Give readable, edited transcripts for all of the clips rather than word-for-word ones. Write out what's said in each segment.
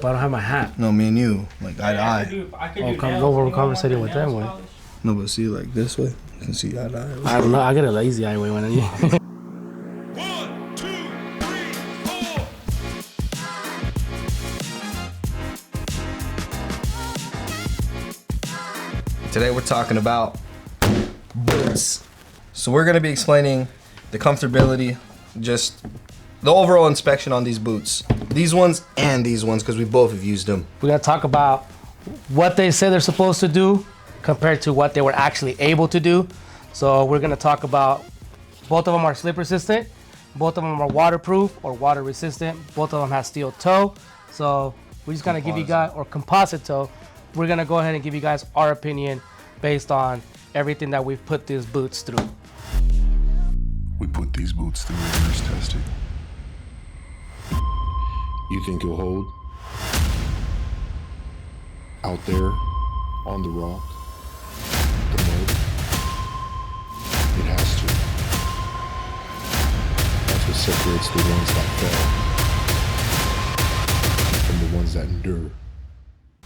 But I don't have my hat. No, me and you, like eye to eye. We're conversating with them way. No, but see, like this way, you can see eye to eye. I don't know. I get a lazy eye way when I. 1, 2, 3, 4. Today we're talking about boots. So we're gonna be explaining the comfortability, just the overall inspection on these boots. These ones and these ones, because we both have used them. We gotta talk about what they say they're supposed to do compared to what they were actually able to do. So we're gonna talk about both of them are slip resistant, both of them are waterproof or water resistant, both of them have steel toe. So we're just gonna give you guys, or composite toe. We're gonna go ahead and give you guys our opinion based on everything that we've put these boots through. We put these boots through rigorous testing. You think you'll hold? Out there, on the rock, the mud, it has to. That's what separates the ones that fell from the ones that endure.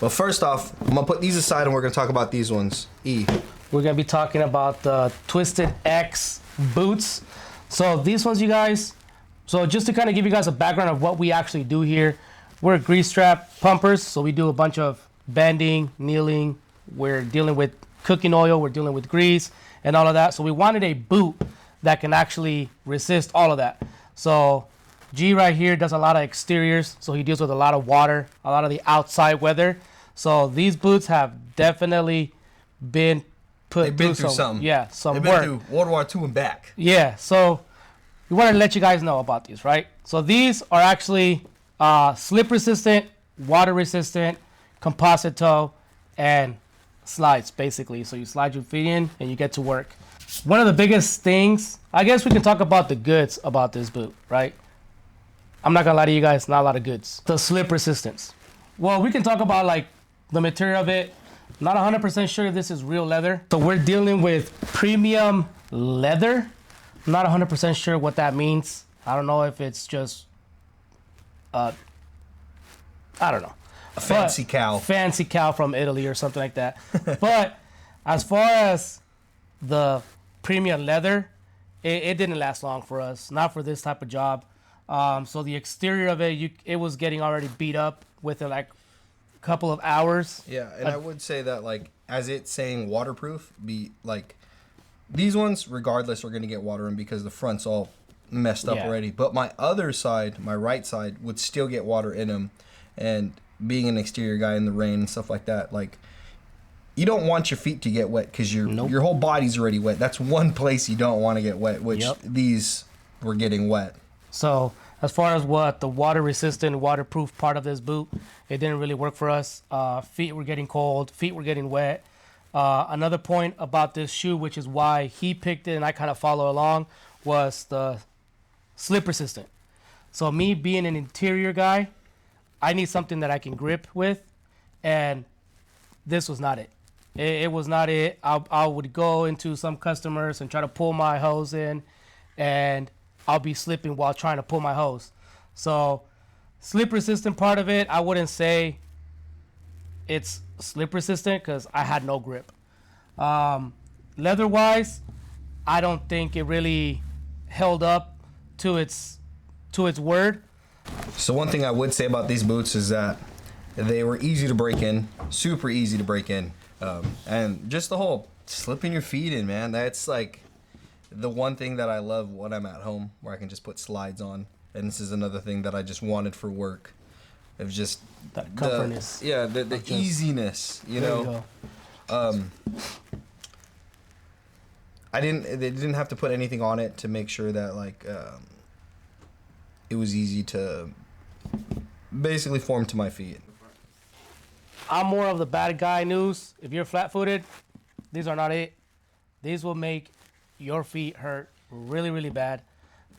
But first off, I'm gonna put these aside and we're gonna talk about these ones. We're gonna be talking about the Twisted X boots. So these ones, you guys, so just to kind of give you guys a background of what we actually do here, we're grease trap pumpers. So we do a bunch of bending, kneeling, we're dealing with cooking oil, we're dealing with grease and all of that. So we wanted a boot that can actually resist all of that. So G right here does a lot of exteriors, so he deals with a lot of water, a lot of the outside weather. So these boots have definitely been put through something. Yeah, some They've work. been through World War II and back. Yeah, so we wanted to let you guys know about these, right? So these are actually slip resistant, water resistant, composite toe, and slides basically. So you slide your feet in and you get to work. One of the biggest things, I guess we can talk about the goods about this boot, right? I'm not gonna lie to you guys, not a lot of goods. The slip resistance. Well, we can talk about like the material of it. Not 100% sure if this is real leather. So we're dealing with premium leather. I'm not 100% sure what that means. I don't know if it's just, I don't know. A fancy cow. Fancy cow from Italy or something like that. But as far as the premium leather, it didn't last long for us. Not for this type of job. So the exterior of it, it was getting already beat up within like a couple of hours. Yeah, and I would say that like as it's saying waterproof, these ones regardless are gonna get water in because the front's all messed up already. But my other side, my right side, would still get water in them. And being an exterior guy in the rain and stuff like that, like you don't want your feet to get wet because your whole body's already wet. That's one place you don't want to get wet, which these were getting wet. So as far as what the water resistant, waterproof part of this boot, it didn't really work for us. Feet were getting cold, feet were getting wet. Another point about this shoe, which is why he picked it and I kind of follow along, was the slip resistant. So me being an interior guy, I need something that I can grip with, and this was not it. It was not it. I would go into some customers and try to pull my hose in, and I'll be slipping while trying to pull my hose. So slip resistant part of it, I wouldn't say it's slip resistant because I had no grip. Leather wise, I don't think it really held up to its word. So one thing I would say about these boots is that they were easy to break in, super easy to break in. And just the whole slipping your feet in, man, that's like the one thing that I love when I'm at home, where I can just put slides on. And this is another thing that I just wanted for work. It was just that comfortness. The easiness, you know. They didn't have to put anything on it to make sure that like it was easy to basically form to my feet. I'm more of the bad guy news. If you're flat-footed, these are not it. These will make your feet hurt really, really bad.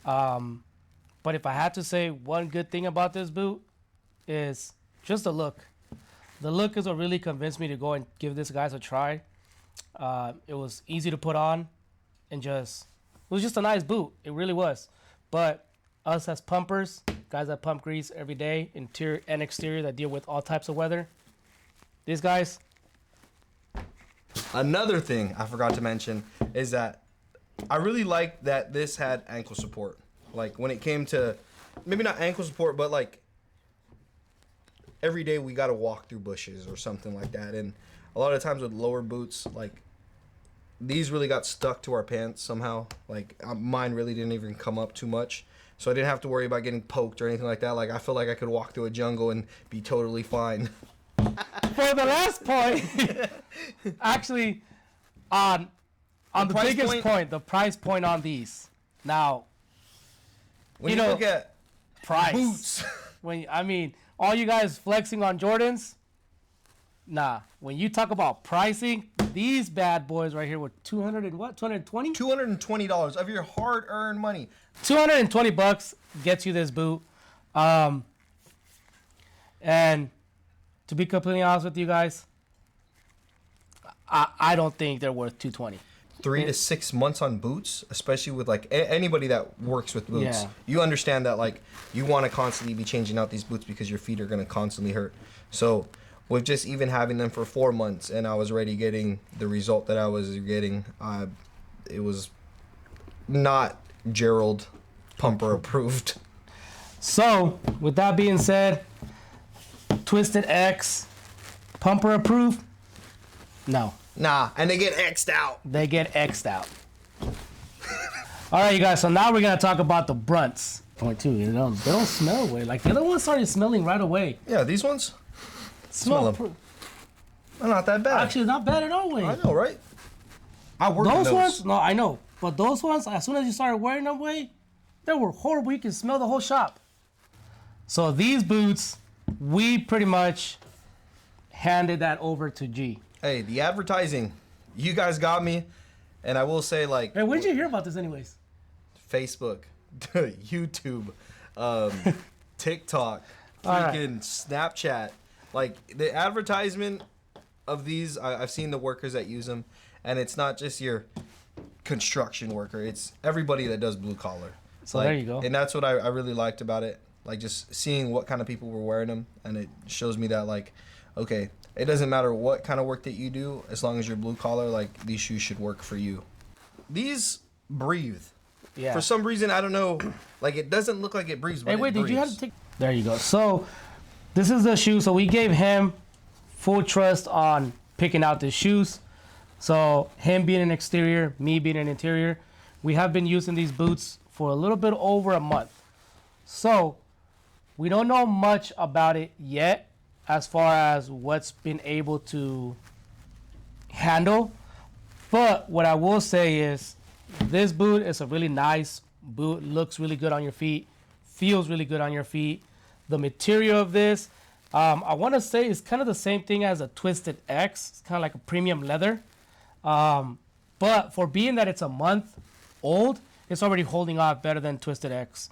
But if I had to say one good thing about this boot is just the look. The look is what really convinced me to go and give this guys a try. It was easy to put on and it was just a nice boot. It really was. But us as pumpers guys that pump grease every day, interior and exterior, that deal with all types of weather. These guys. Another thing I forgot to mention is that I really liked that this had ankle support. Like when it came to, maybe not ankle support, but like every day we got to walk through bushes or something like that. And a lot of times with lower boots, like these really got stuck to our pants somehow. Like mine really didn't even come up too much. So I didn't have to worry about getting poked or anything like that. Like I feel like I could walk through a jungle and be totally fine. For the last point, actually, on the biggest point, the price point on these. Now, When you look at price. boots, All you guys flexing on Jordans. Nah, when you talk about pricing, these bad boys right here were 200 and what? 220? $220 of your hard-earned money. $220 gets you this boot. And to be completely honest with you guys, I don't think they're worth 220. 3 to 6 months on boots, especially with like anybody that works with boots. Yeah. You understand that like you want to constantly be changing out these boots because your feet are going to constantly hurt. So with just even having them for 4 months and I was already getting the result that I was getting, it was not Gerald Pumper approved. So, with that being said, Twisted X, Pumper approved? No. Nah, and they get X'd out. They get X'd out. All right, you guys. So now we're gonna talk about the Brunts. Point two. They don't smell away. Like the other ones started smelling right away. Yeah, these ones, Smell. they're not that bad. Actually, not bad at all. Wayne. I know, right? I work Those with ones, no, I know. But those ones, as soon as you started wearing them, way, they were horrible. You can smell the whole shop. So these boots, we pretty much handed that over to G. Hey, the advertising, you guys got me, and I will say like Hey, when did you hear about this, anyways? Facebook, YouTube, TikTok, All right. freaking Snapchat. Like the advertisement of these, I've seen the workers that use them, and it's not just your construction worker; it's everybody that does blue collar. So there you go. And that's what I really liked about it. Like just seeing what kind of people were wearing them, and it shows me that like, okay, it doesn't matter what kind of work that you do, as long as you're blue collar, like these shoes should work for you. These breathe. Yeah. For some reason, I don't know. Like it doesn't look like it breathes. But Hey, wait, it did you have breathes. to take? There you go. So this is the shoe. So we gave him full trust on picking out the shoes. So him being an exterior, me being an interior, we have been using these boots for a little bit over a month. So we don't know much about it yet as far as what's been able to handle. But what I will say is this boot is a really nice boot, looks really good on your feet, feels really good on your feet. The material of this, I want to say is kind of the same thing as a Twisted X. It's kind of like a premium leather. But for being that it's a month old, it's already holding off better than Twisted X.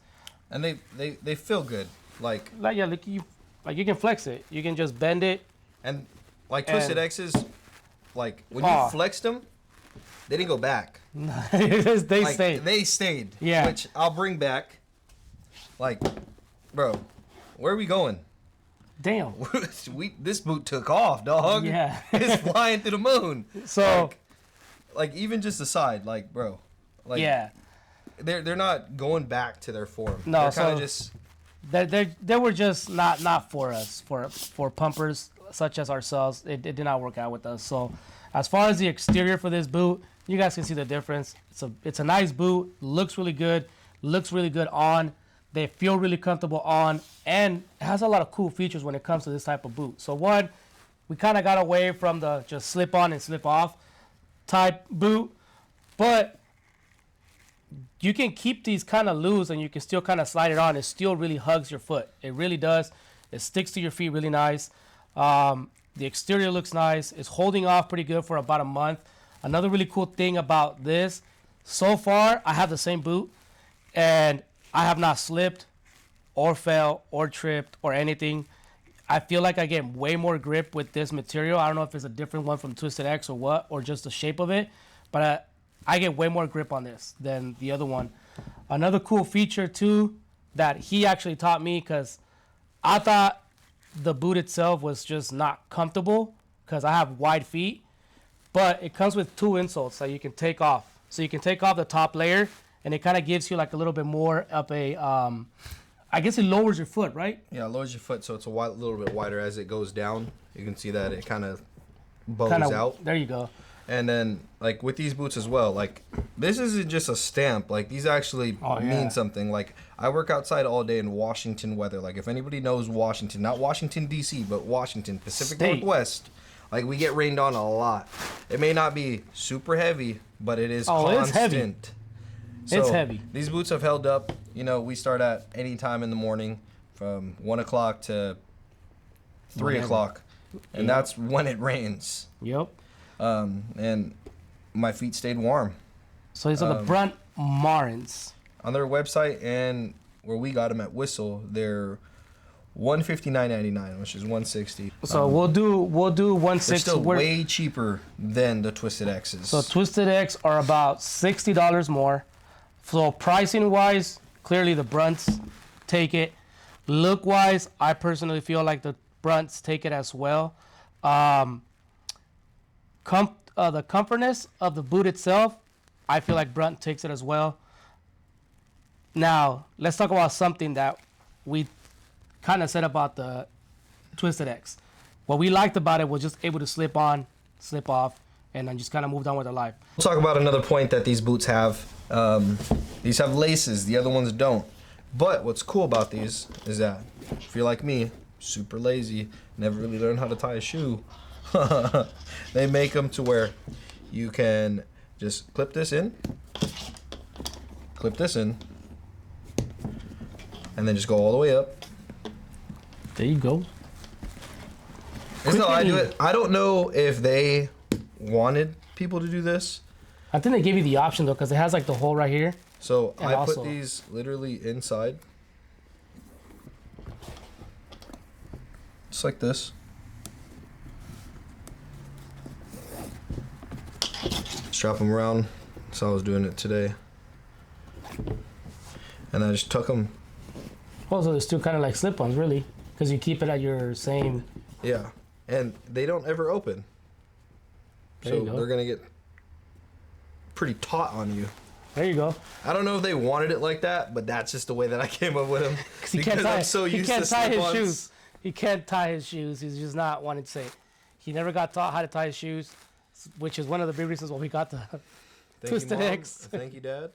And they feel good. Like You can flex it. You can just bend it. and like Twisted And- X's, like when you flexed them, they didn't go back. They Like stay. they stayed. Yeah. Which I'll bring back. Like, bro, where are we going? Damn. This boot took off, dog. Yeah. It's flying through the moon. So Like even just the side, like bro, like yeah, they're not going back to their form. No, they're kind of so- just they were just not for us, for pumpers such as ourselves. It did not work out with us. So as far as the exterior for this boot, you guys can see the difference. It's a nice boot, looks really good on. They feel really comfortable on, and it has a lot of cool features when it comes to this type of boot. So one, we kind of got away from the just slip on and slip off type boot, but you can keep these kind of loose and you can still kind of slide it on. It still really hugs your foot. It really does. It sticks to your feet really nice. The exterior looks nice. It's holding off pretty good for about a month. Another really cool thing about this, so far I have the same boot and I have not slipped or fell or tripped or anything. I feel like I get way more grip with this material. I don't know if it's a different one from Twisted X or what, or just the shape of it, but I get way more grip on this than the other one. Another cool feature too, that he actually taught me, because I thought the boot itself was just not comfortable because I have wide feet, but it comes with 2 insoles that you can take off. So you can take off the top layer, and it kind of gives you like a little bit more of a, I guess it lowers your foot, right? Yeah, it lowers your foot so it's a little bit wider as it goes down. You can see that it kind of bows out. There you go. And then, like, with these boots as well, like, this isn't just a stamp. Like, these actually mean something. Like, I work outside all day in Washington weather. Like, if anybody knows Washington, not Washington, D.C., but Washington, Pacific Northwest, like, we get rained on a lot. It may not be super heavy, but it is constant. It's heavy. So, it's heavy. These boots have held up. You know, we start at any time in the morning from 1 o'clock to 3 o'clock. And that's when it rains. Yep. And my feet stayed warm. So these are the Brunt Marins. On their website and where we got them at Whistle, they're $159.99, which is $160. So we'll do 160. They're still way cheaper than the Twisted X's. So Twisted X are about $60 more. So pricing wise, clearly the Brunts take it. Look wise, I personally feel like the Brunts take it as well. The comfortness of the boot itself, I feel like Brunt takes it as well. Now, let's talk about something that we kind of said about the Twisted X. What we liked about it was just able to slip on, slip off, and then just kind of moved on with our life. We'll talk about another point that these boots have. These have laces, the other ones don't. But what's cool about these is that if you're like me, super lazy, never really learned how to tie a shoe, they make them to where you can just clip this in, and then just go all the way up. There you go. This is how I do it. I don't know if they wanted people to do this. I think they give you the option though, because it has like the hole right here. So And I also, put these literally inside. Just like this. Strap them around. That's how I was doing it today. And I just tuck them. also there's still kind of like slip-ons really, because you keep it at your same. Yeah. And they don't ever open. There you go. They're going to get pretty taut on you. There you go. I don't know if they wanted it like that, but that's just the way that I came up with them. Because I'm so used to slip-ons. His shoes. He can't tie his shoes. He's just not wanting to say it. He never got taught how to tie his shoes, which is one of the big reasons why we got the Twisted X. Thank you, Dad.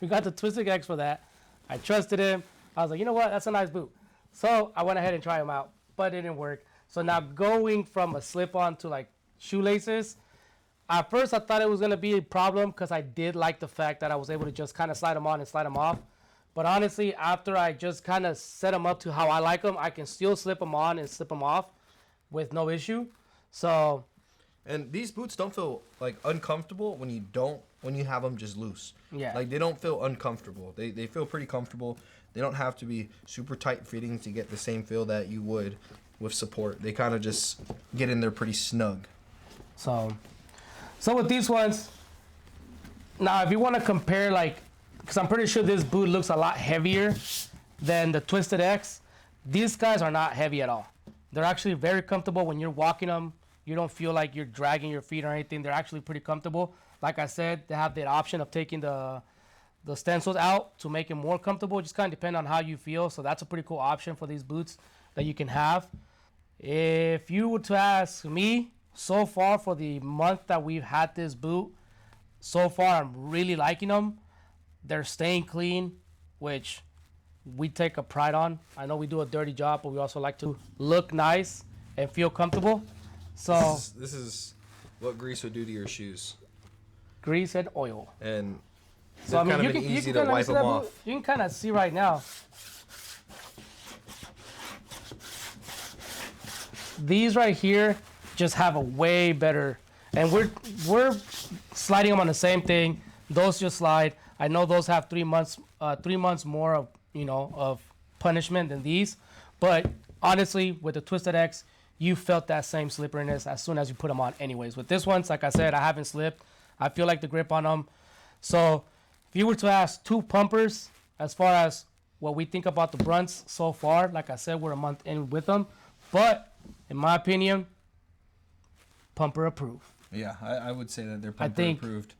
We got the Twisted X for that. I trusted him. I was like, you know what? That's a nice boot. So I went ahead and tried them out, but it didn't work. So now going from a slip-on to like shoelaces, at first I thought it was going to be a problem because I did like the fact that I was able to just kind of slide them on and slide them off. But honestly, after I just kind of set them up to how I like them, I can still slip them on and slip them off with no issue. So, and these boots don't feel like uncomfortable when you have them just loose. Yeah. Like they don't feel uncomfortable. They feel pretty comfortable. They don't have to be super tight fitting to get the same feel that you would with support. They kind of just get in there pretty snug. So with these ones, now if you want to compare like, because I'm pretty sure this boot looks a lot heavier than the Twisted X. These guys are not heavy at all. They're actually very comfortable when you're walking them. You don't feel like you're dragging your feet or anything. They're actually pretty comfortable. Like I said, they have that option of taking the stencils out to make it more comfortable. Just kind of depend on how you feel. So that's a pretty cool option for these boots that you can have. If you were to ask me, so far for the month that we've had this boot, so far I'm really liking them. They're staying clean, which we take a pride on. I know we do a dirty job, but we also like to look nice and feel comfortable. So this is what grease would do to your shoes. Grease and oil. And so I mean, kind of easy to wipe them off. You can kind of see right now. These right here just have a way better, and we're sliding them on the same thing. Those just slide. I know those have 3 months more of of punishment than these, but honestly, with the Twisted X, you felt that same slipperiness as soon as you put them on. Anyways, with this ones, like I said, I haven't slipped. I feel like the grip on them. So if you were to ask two pumpers as far as what we think about the Brunts so far. Like I said, we're a month in with them, but in my opinion, pumper approved. Yeah, I would say that they're pumper think approved.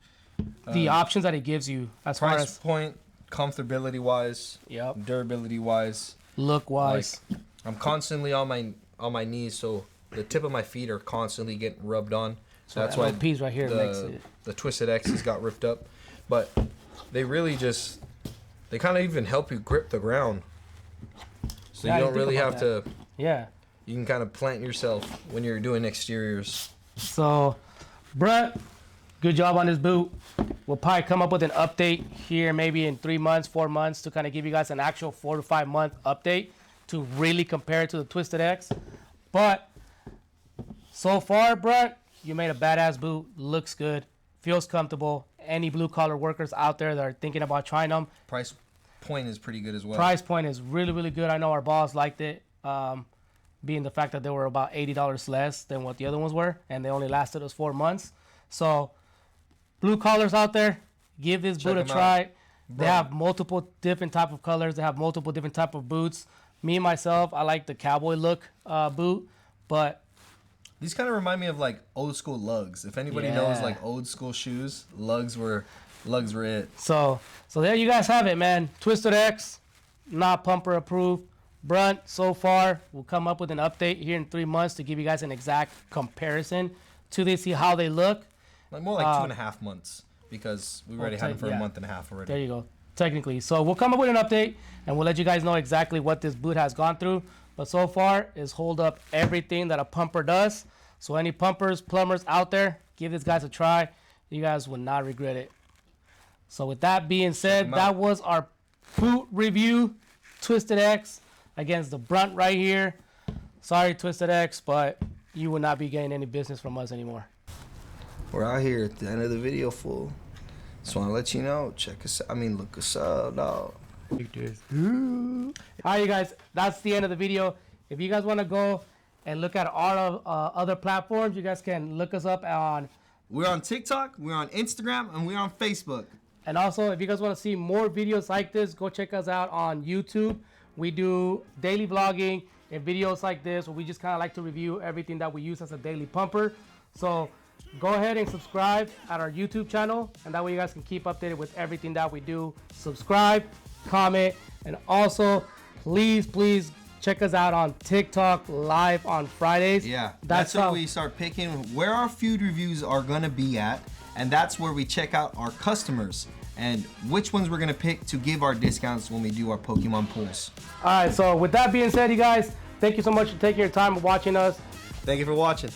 The options that it gives you as far Price as point, comfortability wise, Yep. durability wise, look wise. I'm constantly on my knees, so the tip of my feet are constantly getting rubbed on. So that's why piece right here makes it. the Twisted X's got ripped up. But they really they kind of even help you grip the ground. So Yeah, you I don't didn't really think have about to. Yeah. You can kind of plant yourself when you're doing exteriors. So, Brett, good job on this boot. We'll probably come up with an update here maybe in 3 months, 4 months to kind of give you guys an actual 4 to 5 month update to really compare it to the Twisted X. But so far, Brett, you made a badass boot. Looks good. Feels comfortable. Any blue collar workers out there that are thinking about trying them, Price point is pretty good as well. price point is really, really good. I know our boss liked it, being the fact that they were about $80 less than what the other ones were, and they only lasted us 4 months. So, blue collars out there, give this boot a 'em out. try. They Bro. have multiple different type of colors. They have multiple different type of boots. Me myself, I like the cowboy look boot, but These kind of remind me of like old school lugs. If anybody Yeah. knows like old school shoes, lugs were it. so there you guys have it, man. Twisted X, not pumper approved. Brunt, so far, we'll come up with an update here in 3 months to give you guys an exact comparison to this, see how they look. Like more like 2.5 months because we already had them for yeah. a month and a half already. There you go, technically. So we'll come up with an update, and we'll let you guys know exactly what this boot has gone through. But so far, it's hold up everything that a pumper does. So any pumpers, plumbers out there, give this guys a try. You guys will not regret it. So with that being said, 'em that out. was our boot review, Twisted X against the Brunt right here. Sorry, Twisted X, but you will not be getting any business from us anymore. We're out here at the end of the video, fool. Just want to let you know, check us. Look us up, dog. All right, you guys, that's the end of the video. If you guys want to go and look at our other platforms, you guys can look us up on. We're on TikTok, we're on Instagram, and we're on Facebook. And also, if you guys want to see more videos like this, go check us out on YouTube. We do daily vlogging and videos like this where we just kind of like to review everything that we use as a daily pumper. So go ahead and subscribe at our YouTube channel, and that way you guys can keep updated with everything that we do. Subscribe, comment, and also please check us out on TikTok live on Fridays. Yeah, that's where we start picking where our food reviews are gonna be at, and that's where we check out our customers and which ones we're gonna pick to give our discounts when we do our Pokemon pulls. All right, so with that being said, you guys, thank you so much for taking your time and watching us. Thank you for watching.